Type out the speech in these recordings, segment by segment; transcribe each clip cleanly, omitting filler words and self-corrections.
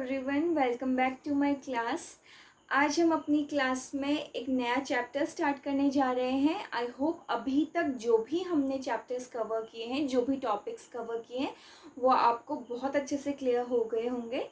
Everyone, welcome back to my class. आज हम अपनी क्लास में एक नया चैप्टर स्टार्ट करने जा रहे हैं। आई होप अभी तक जो भी हमने चैप्टर्स कवर किए हैं, जो भी टॉपिक्स कवर किए हैं, वो आपको बहुत अच्छे से क्लियर हो गए होंगे।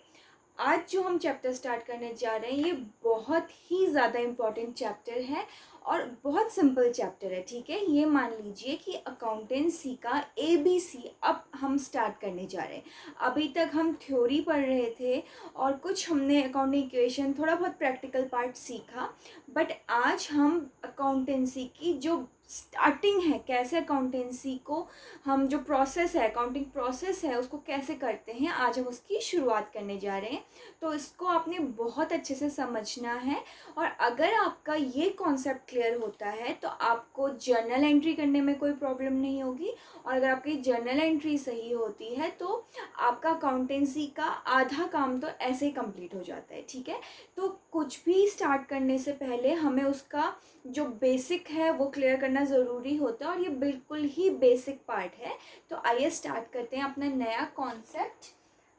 आज जो हम चैप्टर स्टार्ट करने जा रहे हैं, ये बहुत ही ज़्यादा इम्पॉर्टेंट चैप्टर है और बहुत सिंपल चैप्टर है। ठीक है, ये मान लीजिए कि अकाउंटेंसी का ABC अब हम स्टार्ट करने जा रहे हैं। अभी तक हम थ्योरी पढ़ रहे थे और कुछ हमने अकाउंटिंग इक्वेशन, थोड़ा बहुत प्रैक्टिकल पार्ट सीखा, बट आज हम अकाउंटेंसी की जो स्टार्टिंग है, कैसे अकाउंटेंसी को हम जो प्रोसेस है, अकाउंटिंग प्रोसेस है, उसको कैसे करते हैं, आज हम उसकी शुरुआत करने जा रहे हैं। तो इसको आपने बहुत अच्छे से समझना है और अगर आपका ये कॉन्सेप्ट क्लियर होता है तो आपको जर्नल एंट्री करने में कोई प्रॉब्लम नहीं होगी। और अगर आपकी जर्नल एंट्री सही होती है तो आपका अकाउंटेंसी का आधा काम तो ऐसे ही कंप्लीट हो जाता है। ठीक है, तो कुछ भी स्टार्ट करने से पहले हमें उसका जो बेसिक है वो क्लियर करना ज़रूरी होता है और ये बिल्कुल ही बेसिक पार्ट है। तो आइए स्टार्ट करते हैं अपना नया कॉन्सेप्ट,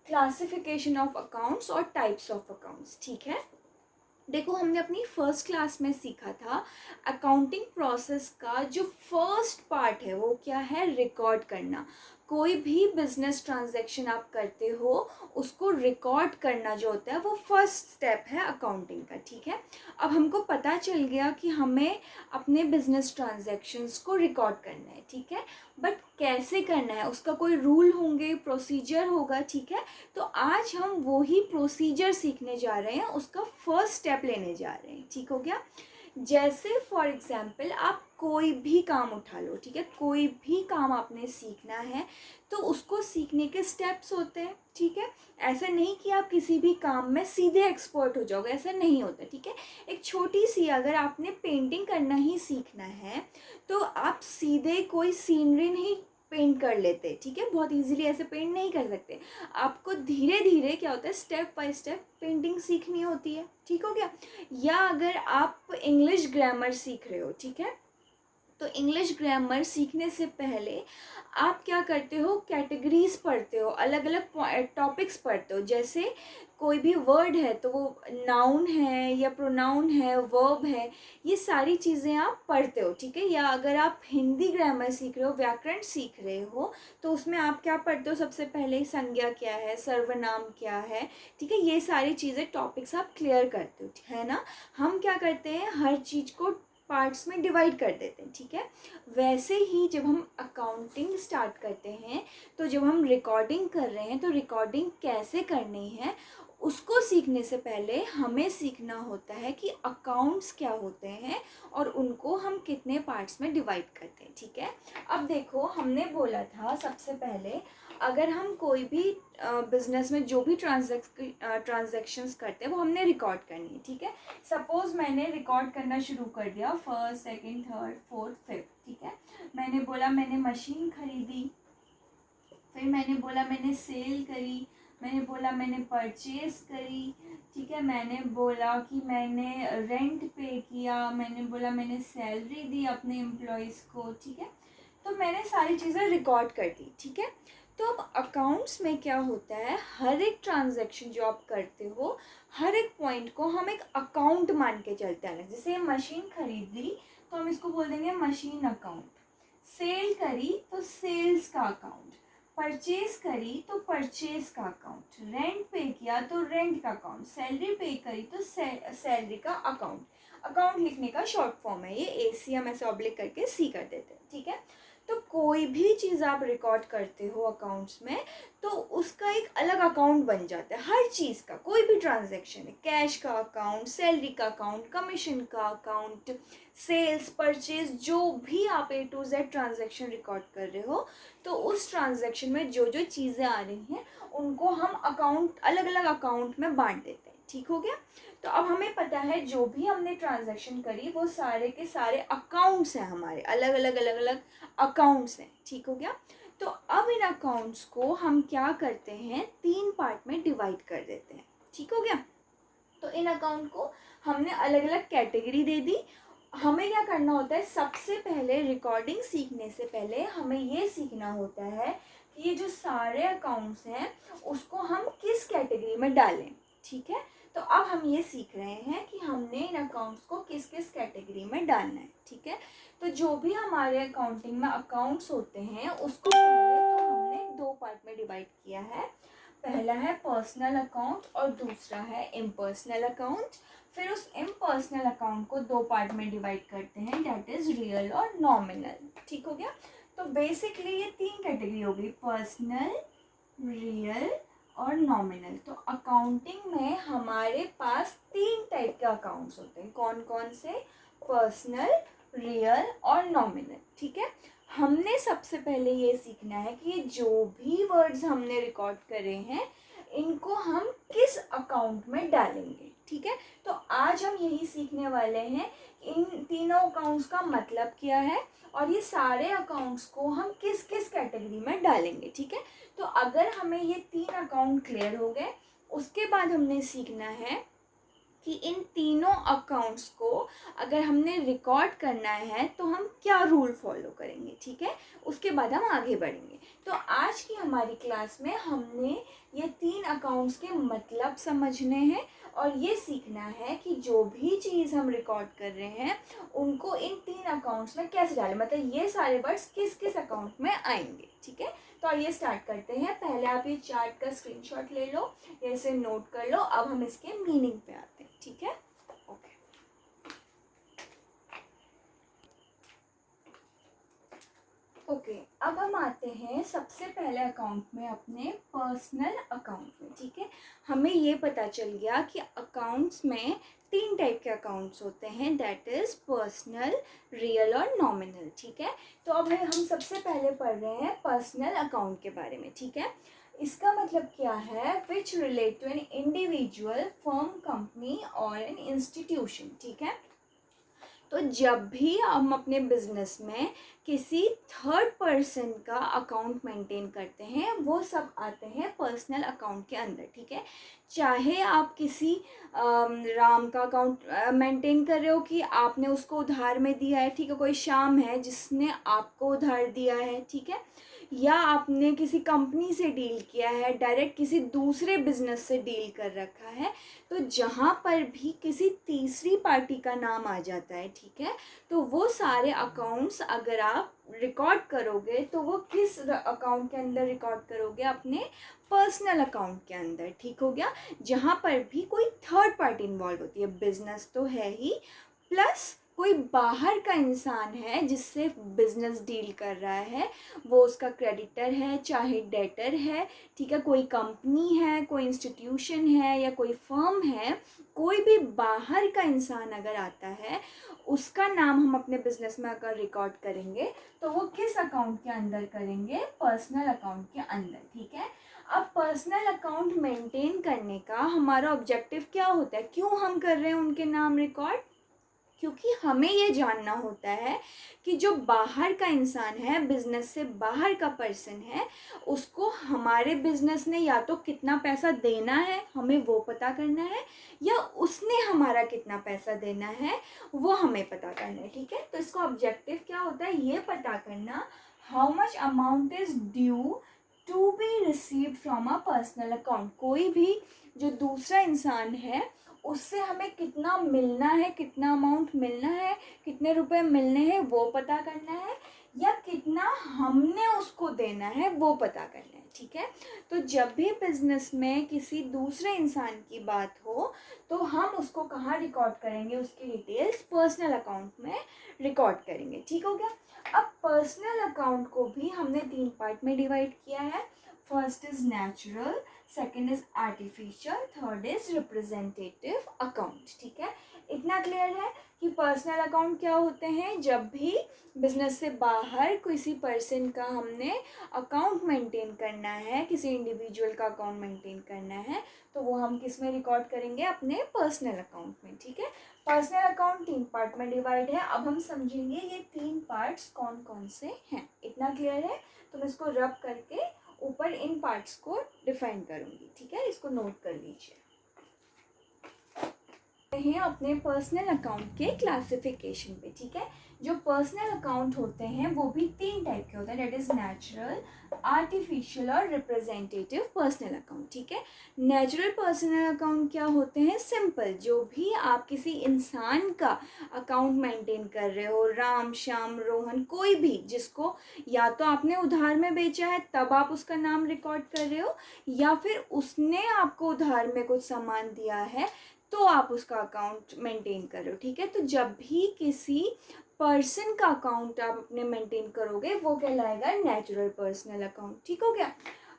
क्लासिफिकेशन ऑफ अकाउंट्स और टाइप्स ऑफ अकाउंट्स। ठीक है, देखो हमने अपनी फर्स्ट क्लास में सीखा था अकाउंटिंग प्रोसेस का जो फर्स्ट पार्ट है वो क्या है, रिकॉर्ड करना। कोई भी बिजनेस ट्रांजैक्शन आप करते हो उसको रिकॉर्ड करना जो होता है वो फर्स्ट स्टेप है अकाउंटिंग का। ठीक है, अब हमको पता चल गया कि हमें अपने बिजनेस ट्रांजैक्शंस को रिकॉर्ड करना है। ठीक है, बट कैसे करना है, उसका कोई रूल होंगे, प्रोसीजर होगा। ठीक है, तो आज हम वो ही प्रोसीजर सीखने जा रहे हैं, उसका फर्स्ट स्टेप लेने जा रहे हैं। ठीक हो गया, जैसे फॉर एग्जाम्पल आप कोई भी काम उठा लो। ठीक है, कोई भी काम आपने सीखना है तो उसको सीखने के स्टेप्स होते हैं। ठीक है, ऐसा नहीं कि आप किसी भी काम में सीधे एक्सपर्ट हो जाओगे, ऐसा नहीं होता। ठीक है, एक छोटी सी, अगर आपने पेंटिंग करना ही सीखना है तो आप सीधे कोई सीनरी नहीं पेंट कर लेते। ठीक है, बहुत इजीली ऐसे पेंट नहीं कर सकते। आपको धीरे धीरे क्या होता है, स्टेप बाय स्टेप पेंटिंग सीखनी होती है। ठीक हो गया, या अगर आप इंग्लिश ग्रामर सीख रहे हो, ठीक है, तो इंग्लिश ग्रामर सीखने से पहले आप क्या करते हो, कैटेगरीज पढ़ते हो, अलग अलग टॉपिक्स पढ़ते हो। जैसे कोई भी वर्ड है तो वो नाउन है या प्रोनाउन है, वर्ब है, ये सारी चीज़ें आप पढ़ते हो। ठीक है, या अगर आप हिंदी ग्रामर सीख रहे हो, व्याकरण सीख रहे हो, तो उसमें आप क्या पढ़ते हो, सबसे पहले संज्ञा क्या है, सर्वनाम क्या है। ठीक है, ये सारी चीज़ें, टॉपिक्स आप क्लियर करते हो, है ना। हम क्या करते हैं, हर चीज़ को पार्ट्स में डिवाइड कर देते हैं। ठीक है, वैसे ही जब हम अकाउंटिंग स्टार्ट करते हैं तो जब हम रिकॉर्डिंग कर रहे हैं तो रिकॉर्डिंग कैसे करनी है उसको सीखने से पहले हमें सीखना होता है कि अकाउंट्स क्या होते हैं और उनको हम कितने पार्ट्स में डिवाइड करते हैं। ठीक है, अब देखो हमने बोला था सबसे पहले, अगर हम कोई भी बिजनेस में जो भी ट्रांजैक्शंस करते हैं वो हमने रिकॉर्ड करनी है। ठीक है, सपोज मैंने रिकॉर्ड करना शुरू कर दिया, first, second, third, fourth, fifth. ठीक है, मैंने बोला मैंने मशीन खरीदी, फिर मैंने बोला मैंने सेल करी, मैंने बोला मैंने परचेज करी। ठीक है, मैंने बोला कि मैंने रेंट पे किया, मैंने बोला मैंने सैलरी दी अपने एम्प्लॉयज़ को। ठीक है, तो मैंने सारी चीज़ें रिकॉर्ड कर दी। ठीक है, तो अब अकाउंट्स में क्या होता है, हर एक ट्रांजैक्शन जो आप करते हो, हर एक पॉइंट को हम एक अकाउंट मान के चलते हैं। जैसे मशीन खरीदी तो हम इसको बोल देंगे मशीन अकाउंट, सेल करी तो सेल्स का अकाउंट, परचेज करी तो परचेज का अकाउंट, रेंट पे किया तो रेंट का अकाउंट, सैलरी पे करी तो सैलरी का अकाउंट। अकाउंट लिखने का शॉर्ट फॉर्म है ये, AC हम ऐसे ऑब्लिक करके C कर देते हैं। ठीक है, तो कोई भी चीज़ आप रिकॉर्ड करते हो अकाउंट्स में तो उसका एक अलग अकाउंट बन जाता है। हर चीज़ का, कोई भी ट्रांजैक्शन है, कैश का अकाउंट, सैलरी का अकाउंट, कमीशन का अकाउंट, सेल्स, परचेज, जो भी आप A to Z transaction record कर रहे हो तो उस ट्रांजैक्शन में जो जो चीज़ें आ रही हैं उनको हम अकाउंट, अलग अलग अकाउंट में बांट देते हैं। ठीक हो गया, तो अब हमें पता है जो भी हमने ट्रांजैक्शन करी वो सारे के सारे अकाउंट्स हैं हमारे, अलग अलग अलग अलग अकाउंट्स हैं। ठीक हो गया, तो अब इन अकाउंट्स को हम क्या करते हैं, 3 पार्ट में डिवाइड कर देते हैं। ठीक हो गया, तो इन अकाउंट को हमने अलग अलग कैटेगरी दे दी, हमें क्या करना होता है, सबसे पहले रिकॉर्डिंग सीखने से पहले हमें ये सीखना होता है कि ये जो सारे अकाउंट्स हैं उसको हम किस कैटेगरी में डालें। ठीक है, तो अब हम ये सीख रहे हैं कि हमने इन अकाउंट्स को किस किस कैटेगरी में डालना है। ठीक है, तो जो भी हमारे अकाउंटिंग में अकाउंट्स होते हैं उसको पहले तो हमने दो पार्ट में डिवाइड किया है। पहला है पर्सनल अकाउंट और दूसरा है इम्पर्सनल अकाउंट। फिर उस इम्पर्सनल अकाउंट को दो पार्ट में डिवाइड करते हैं, दैट इज रियल और नॉमिनल। ठीक हो गया, तो बेसिकली ये तीन कैटेगरी हो गई, पर्सनल, रियल और नॉमिनल। तो अकाउंटिंग में हमारे पास तीन टाइप के अकाउंट्स होते हैं, कौन कौन से, पर्सनल, रियल और नॉमिनल। ठीक है, हमने सबसे पहले ये सीखना है कि ये जो भी वर्ड्स हमने रिकॉर्ड करे हैं इनको हम किस अकाउंट में डालेंगे। ठीक है, तो आज हम यही सीखने वाले हैं इन तीनों अकाउंट्स का मतलब क्या है और ये सारे अकाउंट्स को हम किस किस कैटेगरी में डालेंगे। ठीक है, तो अगर हमें ये तीन अकाउंट क्लियर हो गए, उसके बाद हमने सीखना है कि इन तीनों अकाउंट्स को अगर हमने रिकॉर्ड करना है तो हम क्या रूल फॉलो करेंगे। ठीक है, उसके बाद हम आगे बढ़ेंगे। तो आज की हमारी क्लास में हमने ये तीन अकाउंट्स के मतलब समझने हैं और ये सीखना है कि जो भी चीज़ हम रिकॉर्ड कर रहे हैं उनको इन तीन अकाउंट्स में कैसे डालें, मतलब ये सारे वर्ड्स किस किस अकाउंट में आएंगे। ठीक है, तो आइए स्टार्ट करते हैं। पहले आप ये चार्ट का स्क्रीनशॉट ले लो या इसे नोट कर लो। अब हम इसके मीनिंग पे आते हैं। ठीक है, ओके ओके, अब हम आते हैं सबसे पहले अकाउंट में, अपने पर्सनल अकाउंट में। ठीक है, हमें ये पता चल गया कि अकाउंट्स में तीन टाइप के अकाउंट्स होते हैं, दैट इज़ पर्सनल, रियल और नॉमिनल। ठीक है, तो अब हम सबसे पहले पढ़ रहे हैं पर्सनल अकाउंट के बारे में। ठीक है, इसका मतलब क्या है, which relate to an individual, firm, company और एन इंस्टीट्यूशन। ठीक है, तो जब भी हम अपने बिजनेस में किसी थर्ड पर्सन का अकाउंट मेंटेन करते हैं वो सब आते हैं पर्सनल अकाउंट के अंदर। ठीक है, चाहे आप किसी राम का अकाउंट मेंटेन कर रहे हो कि आपने उसको उधार में दिया है। ठीक है, कोई श्याम है जिसने आपको उधार दिया है। ठीक है, या आपने किसी कंपनी से डील किया है, डायरेक्ट किसी दूसरे बिजनेस से डील कर रखा है, तो जहाँ पर भी किसी तीसरी पार्टी का नाम आ जाता है, ठीक है, तो वो सारे अकाउंट्स अगर आप रिकॉर्ड करोगे तो वो किस अकाउंट के अंदर रिकॉर्ड करोगे, अपने पर्सनल अकाउंट के अंदर। ठीक हो गया, जहाँ पर भी कोई थर्ड पार्टी इन्वॉल्व होती है, बिजनेस तो है ही, प्लस कोई बाहर का इंसान है जिससे बिजनेस डील कर रहा है, वो उसका क्रेडिटर है चाहे डेटर है। ठीक है, कोई कंपनी है, कोई इंस्टीट्यूशन है या कोई फर्म है, कोई भी बाहर का इंसान अगर आता है उसका नाम हम अपने बिजनेस में अगर रिकॉर्ड करेंगे तो वो किस अकाउंट के अंदर करेंगे, पर्सनल अकाउंट के अंदर। ठीक है, अब पर्सनल अकाउंट मेंटेन करने का हमारा ऑब्जेक्टिव क्या होता है, क्यों हम कर रहे हैं उनके नाम रिकॉर्ड, क्योंकि हमें ये जानना होता है कि जो बाहर का इंसान है, बिजनेस से बाहर का पर्सन है, उसको हमारे बिजनेस ने या तो कितना पैसा देना है हमें वो पता करना है, या उसने हमारा कितना पैसा देना है वो हमें पता करना है। ठीक है, तो इसका ऑब्जेक्टिव क्या होता है, ये पता करना how much amount is due to be received from a personal account. कोई भी जो दूसरा इंसान है उससे हमें कितना मिलना है, कितना अमाउंट मिलना है, कितने रुपए मिलने हैं वो पता करना है, या कितना हमने उसको देना है वो पता करना है। ठीक है, तो जब भी बिजनेस में किसी दूसरे इंसान की बात हो तो हम उसको कहाँ रिकॉर्ड करेंगे, उसकी डिटेल्स पर्सनल अकाउंट में रिकॉर्ड करेंगे। ठीक हो गया, अब पर्सनल अकाउंट को भी हमने तीन पार्ट में डिवाइड किया है। First is natural, second is artificial, third is representative account. ठीक है, इतना क्लियर है कि पर्सनल अकाउंट क्या होते हैं, जब भी बिजनेस से बाहर किसी पर्सन का हमने अकाउंट मेंटेन करना है, किसी इंडिविजुअल का अकाउंट मेंटेन करना है, तो वो हम किस में रिकॉर्ड करेंगे, अपने पर्सनल अकाउंट में। ठीक है, पर्सनल अकाउंट तीन पार्ट में डिवाइड है। अब हम समझेंगे ये तीन पार्ट्स कौन कौन से हैं। इतना क्लियर है, तो मैं इसको रब करके ऊपर इन पार्ट्स को डिफाइन करूंगी। ठीक है, इसको नोट कर लीजिए। हैं अपने पर्सनल अकाउंट के क्लासिफिकेशन पे। ठीक है, जो पर्सनल अकाउंट होते हैं वो भी 3 टाइप के होते हैं, दैट इज़ नेचुरल, आर्टिफिशियल और रिप्रेजेंटेटिव पर्सनल अकाउंट। ठीक है, नेचुरल पर्सनल अकाउंट क्या होते हैं? सिंपल, जो भी आप किसी इंसान का अकाउंट मेंटेन कर रहे हो, राम श्याम रोहन, कोई भी जिसको या तो आपने उधार में बेचा है तब आप उसका नाम रिकॉर्ड कर रहे हो, या फिर उसने आपको उधार में कुछ सामान दिया है तो आप उसका अकाउंट मेंटेन कर रहे हो। ठीक है, तो जब भी किसी पर्सन का अकाउंट आप अपने मेंटेन करोगे वो कहलाएगा नेचुरल पर्सनल अकाउंट। ठीक हो गया।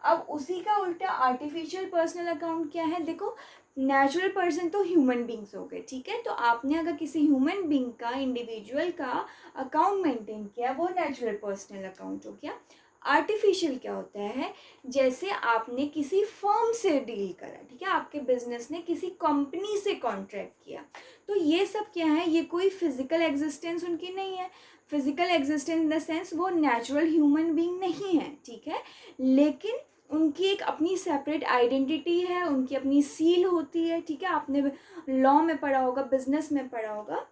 अब उसी का उल्टा आर्टिफिशियल पर्सनल अकाउंट क्या है? देखो, नेचुरल पर्सन तो ह्यूमन बींग्स हो गए। ठीक है, तो आपने अगर किसी ह्यूमन बींग का, इंडिविजुअल का अकाउंट मेंटेन किया, वो नेचुरल पर्सनल अकाउंट हो गया। आर्टिफिशियल क्या होता है? जैसे आपने किसी फर्म से डील करा, ठीक है, आपके बिजनेस ने किसी कंपनी से कॉन्ट्रैक्ट किया, तो ये सब क्या है? ये कोई फिजिकल एग्जिस्टेंस उनकी नहीं है। Physical existence in the sense वो नेचुरल ह्यूमन बीइंग नहीं है। ठीक है, लेकिन उनकी एक अपनी सेपरेट आइडेंटिटी है, उनकी अपनी सील होती है। ठीक है, आपने लॉ में पढ़ा होगा, बिजनेस में पढ़ा होगा,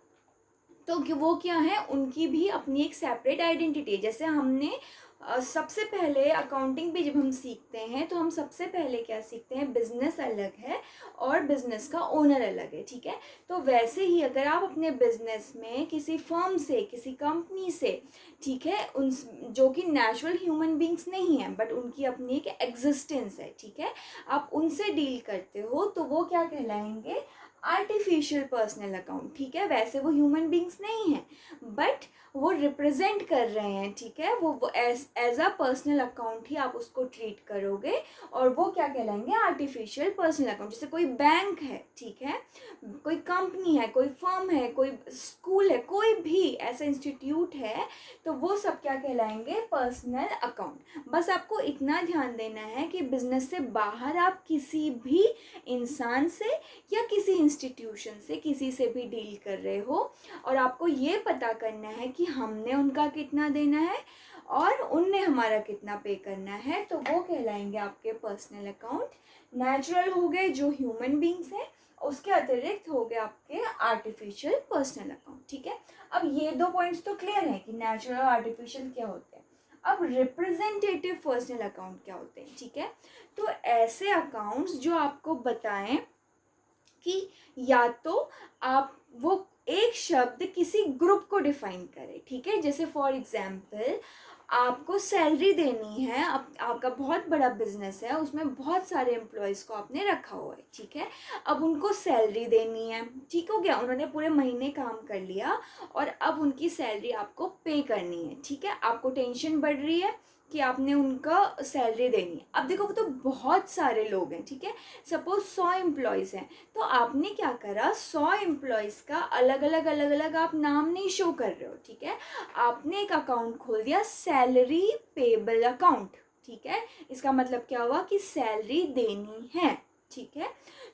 तो वो क्या है? उनकी भी अपनी एक सेपरेट आइडेंटिटी है। जैसे हमने सबसे पहले अकाउंटिंग भी जब हम सीखते हैं तो हम सबसे पहले क्या सीखते हैं? बिजनेस अलग है और बिजनेस का ओनर अलग है। ठीक है, तो वैसे ही अगर आप अपने बिजनेस में किसी फर्म से, किसी कंपनी से, ठीक है, उन जो कि नेचुरल ह्यूमन बींग्स नहीं हैं बट उनकी अपनी एक एग्जिस्टेंस है, ठीक है, आप उनसे डील करते हो तो वो क्या कहलाएंगे? Artificial personal account. ठीक है, वैसे वो ह्यूमन बींग्स नहीं हैं बट वो रिप्रेजेंट कर रहे हैं। ठीक है, वो एज अ पर्सनल अकाउंट ही आप उसको ट्रीट करोगे और वो क्या कहलाएंगे? Artificial personal account. जैसे कोई बैंक है, ठीक है, कोई कंपनी है, कोई फर्म है, कोई स्कूल है, कोई भी ऐसा इंस्टीट्यूट है, तो वो सब क्या कहलाएंगे? Personal account. बस आपको इतना ध्यान देना है कि बिजनेस से बाहर आप किसी भी इंसान से या किसी इंस्टीट्यूशन से, किसी से भी डील कर रहे हो और आपको ये पता करना है कि हमने उनका कितना देना है और उनने हमारा कितना पे करना है, तो वो कहलाएंगे आपके पर्सनल अकाउंट। नेचुरल हो गए जो ह्यूमन बींग्स हैं, उसके अतिरिक्त हो गए आपके आर्टिफिशियल पर्सनल अकाउंट। ठीक है, अब ये 2 पॉइंट्स तो क्लियर है कि नेचुरल और आर्टिफिशियल क्या होते हैं। अब रिप्रेजेंटेटिव पर्सनल अकाउंट क्या होते हैं? ठीक है, तो ऐसे अकाउंट्स जो आपको बताएं कि या तो आप वो एक शब्द किसी ग्रुप को डिफाइन करें। ठीक है, जैसे फॉर एग्जांपल आपको सैलरी देनी है, आपका बहुत बड़ा बिजनेस है, उसमें बहुत सारे एम्प्लॉयज़ को आपने रखा हुआ है। ठीक है, अब उनको सैलरी देनी है। ठीक हो गया, उन्होंने पूरे महीने काम कर लिया और अब उनकी सैलरी आपको पे करनी है। ठीक है, आपको टेंशन बढ़ रही है कि आपने उनका सैलरी देनी है। अब देखो, वो तो बहुत सारे लोग हैं। ठीक है, सपोज 100 एम्प्लॉयज़ हैं, तो आपने क्या करा? 100 एम्प्लॉयज़ का अलग अलग आप नाम नहीं शो कर रहे हो। ठीक है, आपने एक अकाउंट खोल दिया, सैलरी पेबल अकाउंट। ठीक है, इसका मतलब क्या हुआ? कि सैलरी देनी है। ठीक है,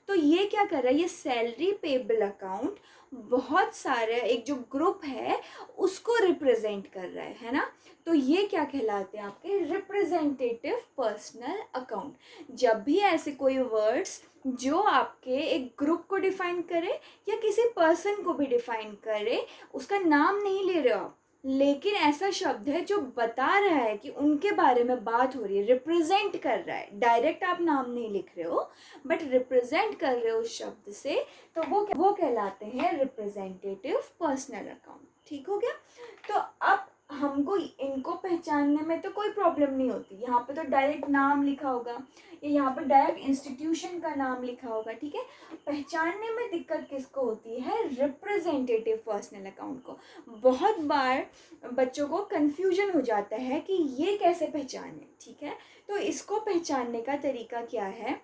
तो ये क्या कर रहा है? ये सैलरी पेबल अकाउंट बहुत सारे, एक जो ग्रुप है उसको रिप्रेजेंट कर रहा है ना, तो ये क्या कहलाते हैं? आपके रिप्रेजेंटेटिव पर्सनल अकाउंट। जब भी ऐसे कोई वर्ड्स जो आपके एक ग्रुप को डिफाइन करे या किसी पर्सन को भी डिफाइन करे, उसका नाम नहीं ले रहे हो आप, लेकिन ऐसा शब्द है जो बता रहा है कि उनके बारे में बात हो रही है, रिप्रेजेंट कर रहा है, डायरेक्ट आप नाम नहीं लिख रहे हो बट रिप्रेजेंट कर रहे हो उस शब्द से, तो वो कहलाते हैं रिप्रेजेंटेटिव पर्सनल अकाउंट। ठीक हो गया, तो अब हमको इनको पहचानने में तो कोई प्रॉब्लम नहीं होती। यहाँ पे तो डायरेक्ट नाम लिखा होगा या यहाँ पे डायरेक्ट इंस्टीट्यूशन का नाम लिखा होगा। ठीक है, पहचानने में दिक्कत किसको होती है? रिप्रेजेंटेटिव पर्सनल अकाउंट को। बहुत बार बच्चों को कन्फ्यूजन हो जाता है कि ये कैसे पहचाने। ठीक है, तो इसको पहचानने का तरीका क्या है?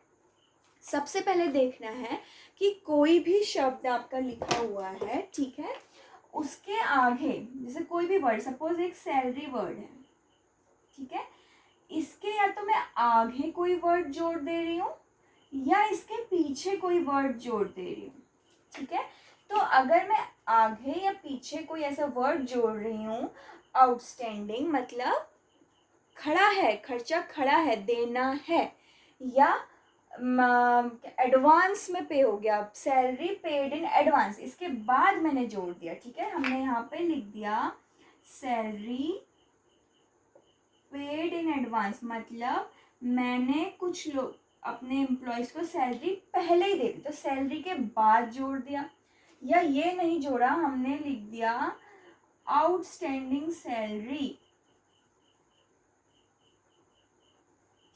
सबसे पहले देखना है कि कोई भी शब्द आपका लिखा हुआ है, ठीक है, उसके आगे जैसे कोई भी वर्ड, सपोज एक सैलरी वर्ड है, ठीक है, इसके या तो मैं आगे कोई वर्ड जोड़ दे रही हूँ या इसके पीछे कोई वर्ड जोड़ दे रही हूँ। ठीक है, तो अगर मैं आगे या पीछे कोई ऐसा वर्ड जोड़ रही हूँ, आउटस्टैंडिंग मतलब खड़ा है, खर्चा खड़ा है, देना है, या एडवांस में पे हो गया, सैलरी पेड इन एडवांस, इसके बाद मैंने जोड़ दिया, ठीक है। हमने यहाँ पे लिख दिया सैलरी पेड इन एडवांस, मतलब मैंने कुछ लोग अपने एम्प्लॉयज़ को सैलरी पहले ही दे दी, तो सैलरी के बाद जोड़ दिया। या ये नहीं जोड़ा, हमने लिख दिया आउटस्टैंडिंग सैलरी,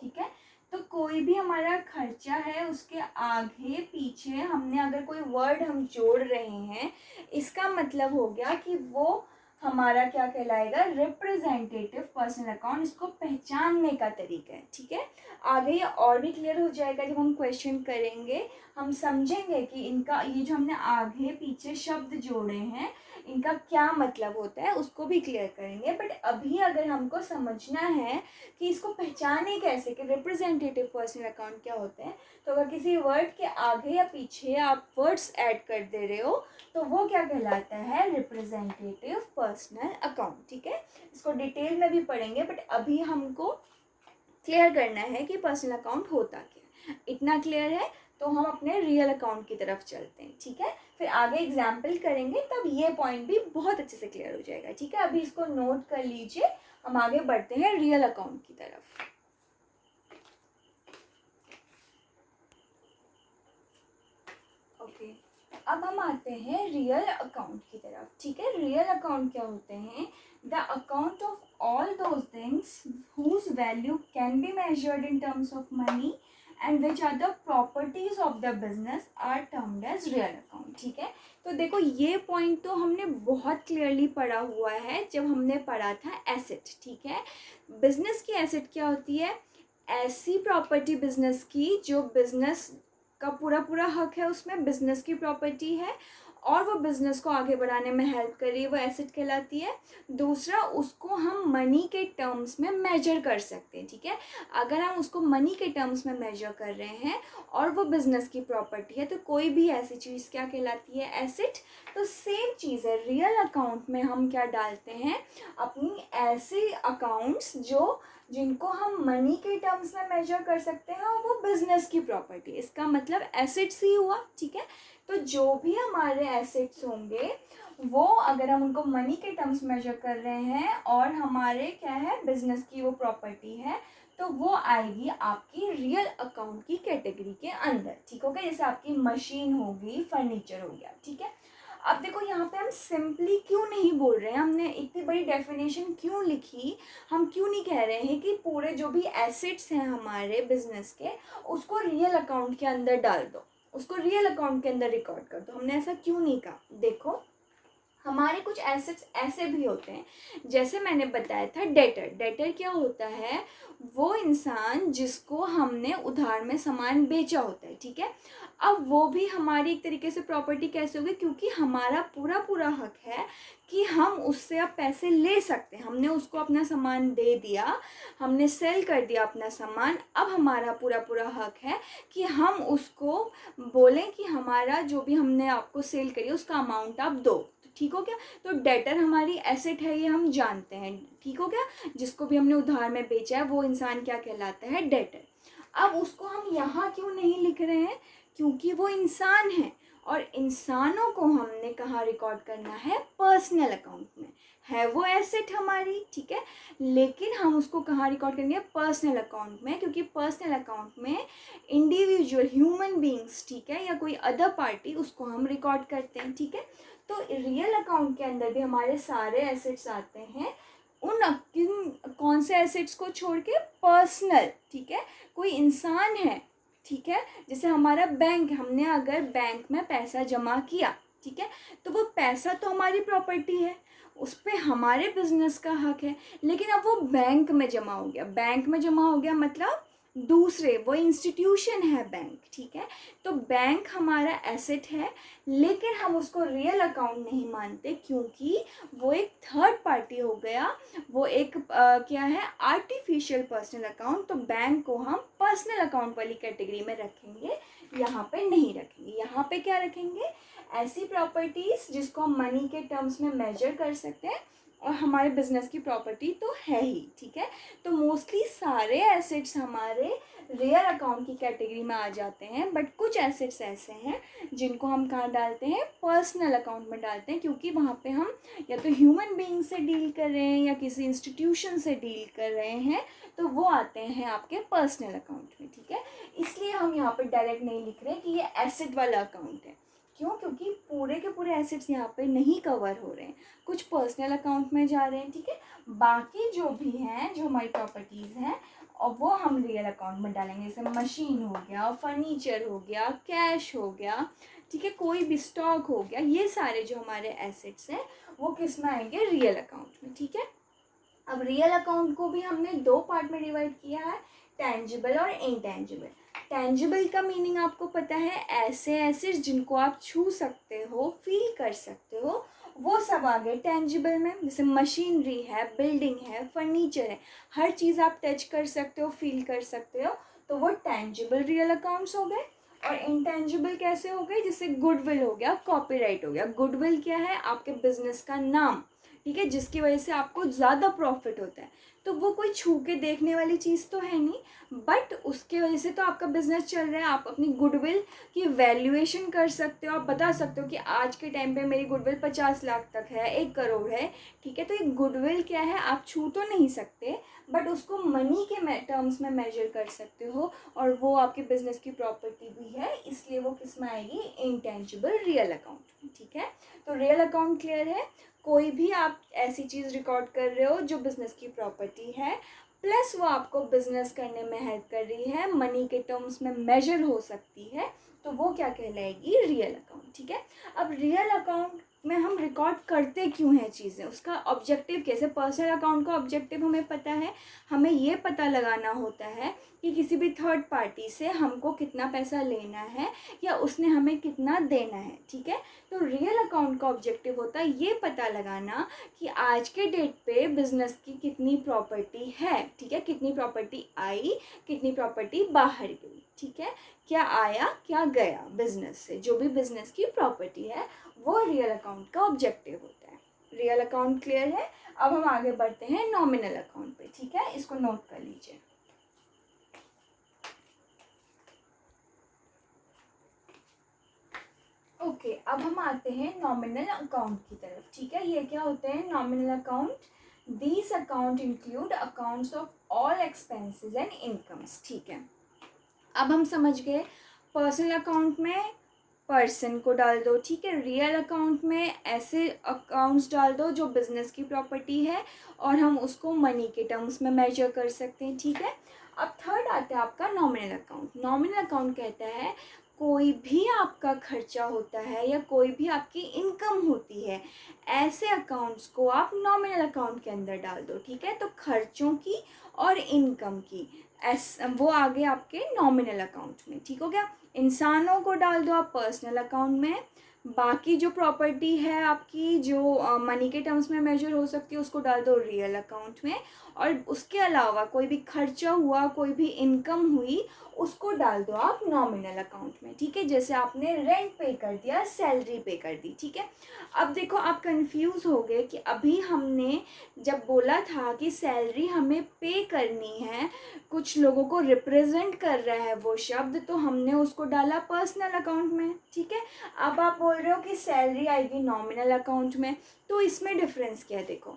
ठीक है। तो कोई भी हमारा खर्चा है उसके आगे पीछे हमने अगर कोई वर्ड हम जोड़ रहे हैं, इसका मतलब हो गया कि वो हमारा क्या कहलाएगा, रिप्रेजेंटेटिव पर्सनल अकाउंट। इसको पहचानने का तरीका है, ठीक है। आगे ये और भी क्लियर हो जाएगा जब हम क्वेश्चन करेंगे, हम समझेंगे कि इनका ये जो हमने आगे पीछे शब्द जोड़े हैं इनका क्या मतलब होता है, उसको भी क्लियर करेंगे। बट अभी अगर हमको समझना है कि इसको पहचाने कैसे कि रिप्रेजेंटेटिव पर्सनल अकाउंट क्या होते हैं, तो अगर किसी वर्ड के आगे या पीछे आप वर्ड्स ऐड कर दे रहे हो तो वो क्या कहलाता है, रिप्रेजेंटेटिव पर्सनल अकाउंट, ठीक है। इसको डिटेल में भी पढ़ेंगे, बट अभी हमको क्लियर करना है कि पर्सनल अकाउंट होता क्या। इतना क्लियर है तो हम अपने रियल अकाउंट की तरफ चलते हैं, ठीक है। फिर आगे एग्जाम्पल करेंगे तब ये पॉइंट भी बहुत अच्छे से क्लियर हो जाएगा, ठीक है। अभी इसको नोट कर लीजिए, हम आगे बढ़ते हैं रियल अकाउंट की तरफ। ओके, अब हम आते हैं रियल अकाउंट की तरफ, ठीक है। रियल अकाउंट क्या होते हैं, the account of all those things whose value can be measured in terms of money and which are the properties of the business are termed as real account, ठीक है। तो देखो ये पॉइंट तो हमने बहुत क्लियरली पढ़ा हुआ है जब हमने पढ़ा था एसेट, ठीक है। बिजनेस की एसेट क्या होती है, ऐसी प्रॉपर्टी बिजनेस की जो बिजनेस का पूरा पूरा हक है, उसमें बिजनेस की प्रॉपर्टी है और वो बिजनेस को आगे बढ़ाने में हेल्प कर रही है, वो एसेट कहलाती है। दूसरा, उसको हम मनी के टर्म्स में मेजर कर सकते हैं, ठीक है। अगर हम उसको मनी के टर्म्स में मेजर कर रहे हैं और वो बिजनेस की प्रॉपर्टी है तो कोई भी ऐसी चीज़ क्या कहलाती है, एसेट। तो सेम चीज़ है, रियल अकाउंट में हम क्या डालते हैं, अपनी ऐसी अकाउंट्स जो जिनको हम मनी के टर्म्स में मेजर कर सकते हैं और वो बिजनेस की प्रॉपर्टी, इसका मतलब एसेट्स ही हुआ, ठीक है। तो जो भी हमारे एसेट्स होंगे वो अगर हम उनको मनी के टर्म्स मेजर कर रहे हैं और हमारे क्या है, बिजनेस की वो प्रॉपर्टी है, तो वो आएगी आपकी रियल अकाउंट की कैटेगरी के अंदर, ठीक हो गया। जैसे आपकी मशीन होगी, फर्नीचर हो गया, ठीक है। अब देखो यहाँ पे हम सिंपली क्यों नहीं बोल रहे हैं, हमने इतनी बड़ी डेफिनेशन क्यों लिखी, हम क्यों नहीं कह रहे हैं कि पूरे जो भी एसेट्स हैं हमारे बिजनेस के उसको रियल अकाउंट के अंदर डाल दो, उसको रियल अकाउंट के अंदर रिकॉर्ड कर दो, हमने ऐसा क्यों नहीं कहा। देखो हमारे कुछ एसेट्स ऐसे भी होते हैं, जैसे मैंने बताया था डेटर। डेटर क्या होता है, वो इंसान जिसको हमने उधार में सामान बेचा होता है, ठीक है। अब वो भी हमारी एक तरीके से प्रॉपर्टी कैसे होगी, क्योंकि हमारा पूरा पूरा हक है कि हम उससे अब पैसे ले सकते हैं, हमने उसको अपना सामान दे दिया, हमने सेल कर दिया अपना सामान, अब हमारा पूरा पूरा हक है कि हम उसको बोलें कि हमारा जो भी हमने आपको सेल करी उसका अमाउंट आप दो, ठीक हो गया। तो डेटर हमारी एसेट है, ये हम जानते हैं, ठीक हो गया। जिसको भी हमने उधार में बेचा है वो इंसान क्या कहलाता है, डेटर। अब उसको हम यहाँ क्यों नहीं लिख रहे हैं, क्योंकि वो इंसान है और इंसानों को हमने कहाँ रिकॉर्ड करना है, पर्सनल अकाउंट में। है वो एसेट हमारी, ठीक है, लेकिन हम उसको कहाँ रिकॉर्ड करेंगे, पर्सनल अकाउंट में, क्योंकि पर्सनल अकाउंट में इंडिविजुअल ह्यूमन बींग्स, ठीक है, या कोई अदर पार्टी, उसको हम रिकॉर्ड करते हैं, ठीक है। तो रियल अकाउंट के अंदर भी हमारे सारे एसेट्स आते हैं, उन कौन से एसेट्स को छोड़ के, पर्सनल, ठीक है। कोई इंसान है, ठीक है, जैसे हमारा बैंक, हमने अगर बैंक में पैसा जमा किया, ठीक है, तो वो पैसा तो हमारी प्रॉपर्टी है, उस पर हमारे बिजनेस का हक है, लेकिन अब वो बैंक में जमा हो गया, बैंक में जमा हो गया मतलब दूसरे, वो इंस्टीट्यूशन है बैंक, ठीक है। तो बैंक हमारा एसेट है, लेकिन हम उसको रियल अकाउंट नहीं मानते, क्योंकि वो एक थर्ड पार्टी हो गया, वो एक क्या है, आर्टिफिशियल पर्सनल अकाउंट। तो बैंक को हम पर्सनल अकाउंट वाली कैटेगरी में रखेंगे, यहाँ पे नहीं रखेंगे। यहाँ पे क्या रखेंगे, ऐसी प्रॉपर्टीज़ जिसको हम मनी के टर्म्स में मेजर कर सकते हैं और हमारे बिजनेस की प्रॉपर्टी तो है ही, ठीक है। तो मोस्टली सारे एसेट्स हमारे रियल अकाउंट की कैटेगरी में आ जाते हैं। बट कुछ एसेट्स ऐसे हैं जिनको हम कहाँ डालते हैं, पर्सनल अकाउंट में डालते हैं, क्योंकि वहाँ पे हम या तो ह्यूमन बीइंग से डील कर रहे हैं या किसी इंस्टीट्यूशन से डील कर रहे हैं, तो वो आते हैं आपके पर्सनल अकाउंट में, ठीक है। इसलिए हम यहाँ पे डायरेक्ट नहीं लिख रहे कि ये एसेट वाला अकाउंट है। क्यों? क्योंकि पूरे के पूरे एसेट्स यहाँ पे नहीं कवर हो रहे हैं, कुछ पर्सनल अकाउंट में जा रहे हैं, ठीक है। बाकी जो भी हैं, जो हमारी प्रॉपर्टीज़ हैं, और वो हम रियल अकाउंट में डालेंगे। जैसे मशीन हो गया, फर्नीचर हो गया, कैश हो गया, ठीक है, कोई भी स्टॉक हो गया, ये सारे जो हमारे एसेट्स हैं वो किस में आएंगे, रियल अकाउंट में, ठीक है। अब रियल अकाउंट को भी हमने दो पार्ट में डिवाइड किया है, टेंजिबल और इनटेंजिबल। टेंजिबल का मीनिंग आपको पता है, ऐसे एसेट्स जिनको आप छू सकते हो, फील कर सकते हो, वो सब आ गए टेंजिबल में। जैसे मशीनरी है, बिल्डिंग है, फर्नीचर है, हर चीज़ आप टच कर सकते हो, फील कर सकते हो, तो वो टेंजिबल रियल अकाउंट्स हो गए। और इंटेंजिबल कैसे हो गए, जैसे गुडविल हो गया, कॉपीराइट हो गया। गुडविल क्या है, आपके बिजनेस का नाम, ठीक है, जिसकी वजह से आपको ज़्यादा प्रॉफिट होता है। तो वो कोई छू के देखने वाली चीज़ तो है नहीं, बट उसके वजह से तो आपका बिजनेस चल रहा है। आप अपनी गुडविल की वैल्यूएशन कर सकते हो, आप बता सकते हो कि आज के टाइम पे मेरी गुडविल 50 लाख तक है, 1 करोड़ है, ठीक है। तो ये गुडविल क्या है, आप छू तो नहीं सकते, बट उसको मनी के टर्म्स में मेजर कर सकते हो, और वो आपके बिजनेस की प्रॉपर्टी भी है, इसलिए वो किस में आएगी, इंटेंजिबल रियल अकाउंट में, ठीक है। तो रियल अकाउंट क्लियर है। कोई भी आप ऐसी चीज़ रिकॉर्ड कर रहे हो जो बिज़नेस की प्रॉपर्टी है, प्लस वो आपको बिज़नेस करने में हेल्प कर रही है, मनी के टर्म्स में मेजर हो सकती है, तो वो क्या कहलाएगी, रियल अकाउंट, ठीक है। अब रियल अकाउंट में हम रिकॉर्ड करते क्यों हैं चीज़ें, उसका ऑब्जेक्टिव कैसे, पर्सनल अकाउंट का ऑब्जेक्टिव हमें पता है, हमें ये पता लगाना होता है कि किसी भी थर्ड पार्टी से हमको कितना पैसा लेना है या उसने हमें कितना देना है, ठीक है। तो रियल अकाउंट का ऑब्जेक्टिव होता है ये पता लगाना कि आज के डेट पे बिजनेस की कितनी प्रॉपर्टी है, ठीक है, कितनी प्रॉपर्टी आई, कितनी प्रॉपर्टी बाहर गई, ठीक है, क्या आया क्या गया बिजनेस से, जो भी बिजनेस की प्रॉपर्टी है, वो रियल अकाउंट का ऑब्जेक्टिव होता है। रियल अकाउंट क्लियर है। अब हम आगे बढ़ते हैं नॉमिनल अकाउंट पे, ठीक है, इसको नोट कर लीजिए। ओके, अब हम आते हैं नॉमिनल अकाउंट की तरफ, ठीक है। ये क्या होते हैं nominal account, these account include accounts of all expenses and incomes, ठीक है। अब हम समझ गए, पर्सनल अकाउंट में पर्सन को डाल दो, ठीक है, रियल अकाउंट में ऐसे अकाउंट्स डाल दो जो बिजनेस की प्रॉपर्टी है और हम उसको मनी के टर्म्स में मेजर कर सकते हैं, ठीक है। अब थर्ड आता है आपका नॉमिनल अकाउंट। नॉमिनल अकाउंट कहता है कोई भी आपका खर्चा होता है या कोई भी आपकी इनकम होती है, ऐसे अकाउंट्स को आप नॉमिनल अकाउंट के अंदर डाल दो, ठीक है। तो खर्चों की और इनकम की वो आ गए आपके नॉमिनल अकाउंट में, ठीक हो गया। इंसानों को डाल दो आप पर्सनल अकाउंट में, बाकी जो प्रॉपर्टी है आपकी जो मनी के टर्म्स में मेजर हो सकती है उसको डाल दो रियल अकाउंट में, और उसके अलावा कोई भी खर्चा हुआ, कोई भी इनकम हुई, उसको डाल दो आप नॉमिनल अकाउंट में, ठीक है। जैसे आपने रेंट पे कर दिया, सैलरी पे कर दी, ठीक है। अब देखो आप कंफ्यूज हो गए कि अभी हमने जब बोला था कि सैलरी हमें पे करनी है, कुछ लोगों को रिप्रेजेंट कर रहा है वो शब्द, तो हमने उसको डाला पर्सनल अकाउंट में, ठीक है। अब आप बोल रहे हो कि सैलरी आएगी नॉमिनल अकाउंट में, तो इसमें डिफरेंस क्या है, देखो,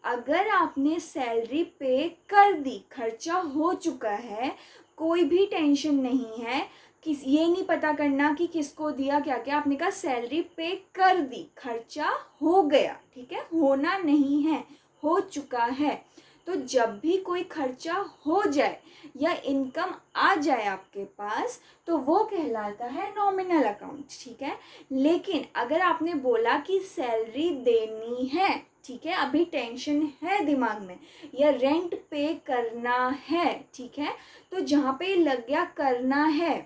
अगर आपने सैलरी पे कर दी, खर्चा हो चुका है, कोई भी टेंशन नहीं है, किस ये नहीं पता करना कि किसको दिया क्या क्या, आपने कहा सैलरी पे कर दी, खर्चा हो गया, ठीक है, होना नहीं है, हो चुका है। तो जब भी कोई खर्चा हो जाए या इनकम आ जाए आपके पास, तो वो कहलाता है नॉमिनल अकाउंट, ठीक है। लेकिन अगर आपने बोला कि सैलरी देनी है, ठीक है, अभी टेंशन है दिमाग में, या रेंट पे करना है, ठीक है, तो जहाँ पे लग गया करना है,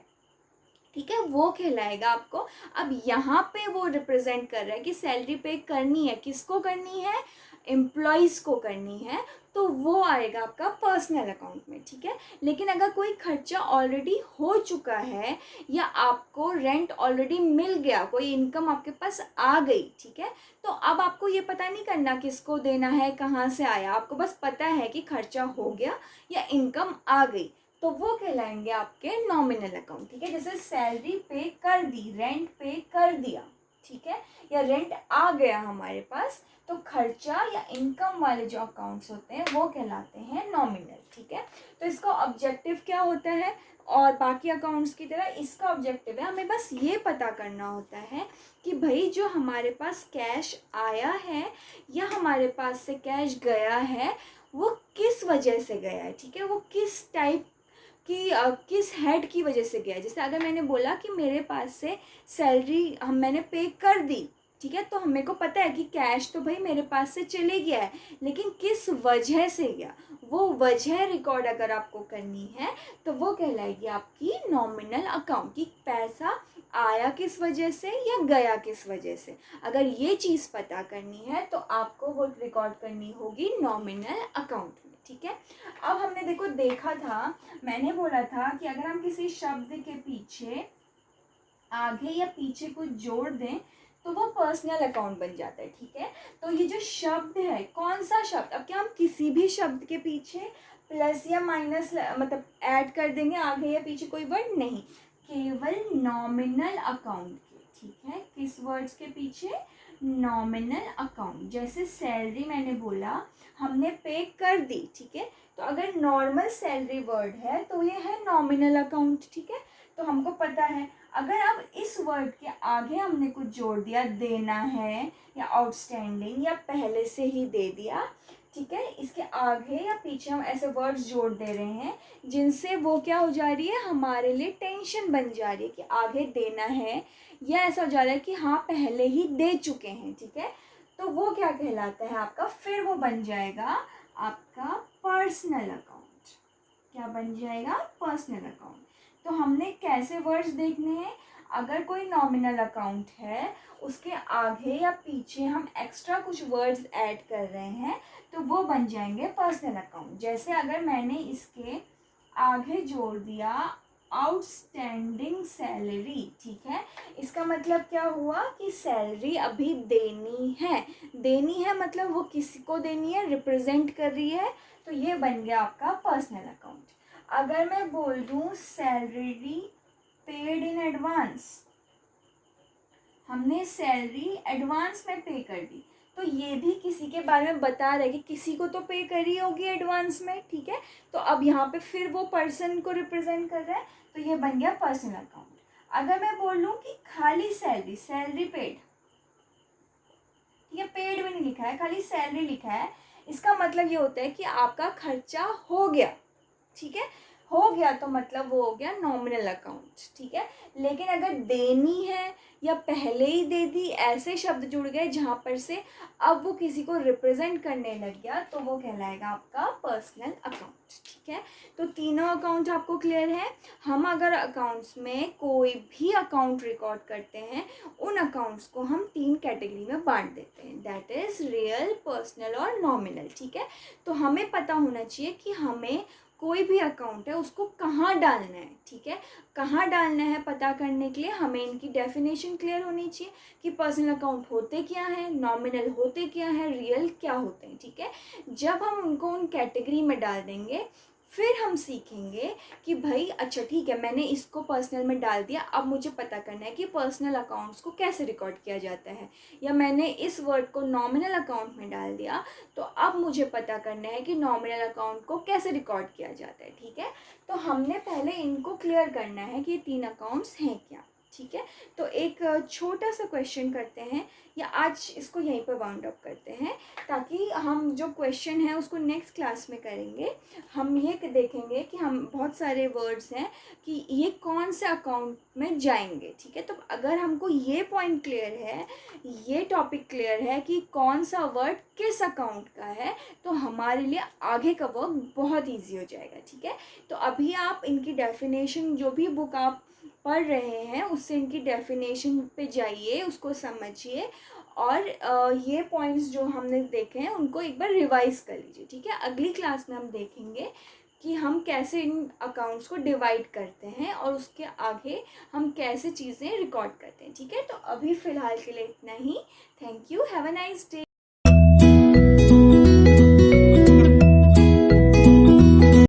ठीक है, वो कहलाएगा आपको। अब यहाँ पे वो रिप्रेजेंट कर रहा है कि सैलरी पे करनी है, किसको करनी है, एम्प्लॉयज़ को करनी है, तो वो आएगा आपका पर्सनल अकाउंट में, ठीक है। लेकिन अगर कोई खर्चा ऑलरेडी हो चुका है या आपको रेंट ऑलरेडी मिल गया, कोई इनकम आपके पास आ गई, ठीक है, तो अब आपको ये पता नहीं करना किसको देना है, कहाँ से आया, आपको बस पता है कि खर्चा हो गया या इनकम आ गई, तो वो कहलाएंगे आपके नॉमिनल अकाउंट, ठीक है। जैसे सैलरी पे कर दी, रेंट पे कर दिया, ठीक है, या रेंट आ गया हमारे पास, तो खर्चा या इनकम वाले जो अकाउंट्स होते हैं वो कहलाते हैं नॉमिनल, ठीक है। तो इसका ऑब्जेक्टिव क्या होता है, और बाकी अकाउंट्स की तरह इसका ऑब्जेक्टिव है हमें बस ये पता करना होता है कि भाई जो हमारे पास कैश आया है या हमारे पास से कैश गया है वो किस वजह से गया है, ठीक है, वो किस टाइप कि किस हेड की वजह से गया है। जैसे अगर मैंने बोला कि मेरे पास से सैलरी मैंने पे कर दी, ठीक है, तो हमें को पता है कि कैश तो भाई मेरे पास से चले गया है, लेकिन किस वजह से गया, वो वजह रिकॉर्ड अगर आपको करनी है तो वो कहलाएगी आपकी नॉमिनल अकाउंट, कि पैसा आया किस वजह से या गया किस वजह से। अगर ये चीज़ पता करनी है तो आपको वो रिकॉर्ड करनी होगी नॉमिनल अकाउंट में, ठीक है। अब हमने देखा था, मैंने बोला था कि अगर हम किसी शब्द के पीछे आगे या पीछे कुछ जोड़ दें तो वो पर्सनल अकाउंट बन जाता है, ठीक है। तो ये जो शब्द है, कौन सा शब्द, अब क्या हम किसी भी शब्द के पीछे प्लस या माइनस मतलब ऐड कर देंगे आगे या पीछे कोई वर्ड नहीं, केवल नॉमिनल अकाउंट के, ठीक है, किस वर्ड्स के पीछे, नॉमिनल अकाउंट। जैसे सैलरी मैंने बोला हमने पे कर दी, ठीक है, तो अगर नॉर्मल सैलरी वर्ड है तो ये है नॉमिनल अकाउंट, ठीक है। तो हमको पता है अगर अब इस वर्ड के आगे हमने कुछ जोड़ दिया, देना है या आउटस्टैंडिंग या पहले से ही दे दिया, ठीक है, इसके आगे या पीछे हम ऐसे वर्ड्स जोड़ दे रहे हैं जिनसे वो क्या हो जा रही है, हमारे लिए टेंशन बन जा रही है कि आगे देना है, या ऐसा हो जा रहा है कि हाँ पहले ही दे चुके हैं, ठीक है। तो वो क्या कहलाता है आपका, फिर वो बन जाएगा आपका पर्सनल अकाउंट। क्या बन जाएगा, पर्सनल अकाउंट। तो हमने कैसे वर्ड्स देखने हैं, अगर कोई नॉमिनल अकाउंट है उसके आगे या पीछे हम एक्स्ट्रा कुछ वर्ड्स ऐड कर रहे हैं तो वो बन जाएंगे पर्सनल अकाउंट। जैसे अगर मैंने इसके आगे जोड़ दिया आउटस्टैंडिंग सैलरी, ठीक है, इसका मतलब क्या हुआ कि सैलरी अभी देनी है, देनी है मतलब वो किसी को देनी है, रिप्रेजेंट कर रही है, तो ये बन गया आपका पर्सनल अकाउंट। अगर मैं बोल दूँ सैलरी पेड इन एडवांस, हमने सैलरी एडवांस में पे कर दी, तो ये भी किसी के बारे में बता रहा है कि किसी को तो पे करी होगी एडवांस में, ठीक है। तो अब यहाँ पे फिर वो पर्सन को रिप्रेजेंट कर रहा है, तो ये बन गया पर्सनल अकाउंट। अगर मैं बोलूँ कि खाली सैलरी, सैलरी पेड, ठीक है, पेड भी नहीं लिखा है, खाली सैलरी लिखा है, इसका मतलब ये होता है कि आपका खर्चा हो गया, ठीक है, हो गया तो मतलब वो हो गया नॉमिनल अकाउंट, ठीक है। लेकिन अगर देनी है या पहले ही दे दी, ऐसे शब्द जुड़ गए जहाँ पर से अब वो किसी को रिप्रेजेंट करने लग गया, तो वो कहलाएगा आपका पर्सनल अकाउंट, ठीक है। तो तीनों अकाउंट आपको क्लियर है। हम अगर अकाउंट्स में कोई भी अकाउंट रिकॉर्ड करते हैं उन अकाउंट्स को हम 3 कैटेगरी में बांट देते हैं, दैट इज़ रियल, पर्सनल और नॉमिनल, ठीक है। तो हमें पता होना चाहिए कि हमें कोई भी अकाउंट है उसको कहाँ डालना है, ठीक है, कहाँ डालना है पता करने के लिए हमें इनकी डेफिनेशन क्लियर होनी चाहिए कि पर्सनल अकाउंट होते क्या हैं, नॉमिनल होते क्या हैं, रियल क्या होते हैं, ठीक है। जब हम उनको उन कैटेगरी में डाल देंगे फिर हम सीखेंगे कि भाई अच्छा ठीक है मैंने इसको पर्सनल में डाल दिया, अब मुझे पता करना है कि पर्सनल अकाउंट्स को कैसे रिकॉर्ड किया जाता है, या मैंने इस वर्ड को नॉमिनल अकाउंट में डाल दिया तो अब मुझे पता करना है कि नॉमिनल अकाउंट को कैसे रिकॉर्ड किया जाता है, ठीक है। तो हमने पहले इनको क्लियर करना है कि ये 3 अकाउंट्स हैं क्या, ठीक है। तो एक छोटा सा क्वेश्चन करते हैं, या आज इसको यहीं पर बाउंड अप करते हैं ताकि हम जो क्वेश्चन है उसको नेक्स्ट क्लास में करेंगे। हम ये देखेंगे कि हम बहुत सारे वर्ड्स हैं कि ये कौन से अकाउंट में जाएंगे, ठीक है। तो अगर हमको ये पॉइंट क्लियर है, ये टॉपिक क्लियर है कि कौन सा वर्ड किस अकाउंट का है, तो हमारे लिए आगे का वर्क बहुत ईजी हो जाएगा, ठीक है। तो अभी आप इनकी डेफिनेशन जो भी बुक आप पढ़ रहे हैं उससे इनकी डेफिनेशन पे जाइए, उसको समझिए, और ये पॉइंट्स जो हमने देखे हैं उनको एक बार रिवाइज कर लीजिए, ठीक है। अगली क्लास में हम देखेंगे कि हम कैसे इन अकाउंट्स को डिवाइड करते हैं और उसके आगे हम कैसे चीज़ें रिकॉर्ड करते हैं, ठीक है। तो अभी फ़िलहाल के लिए इतना ही। Thank you, have a nice day.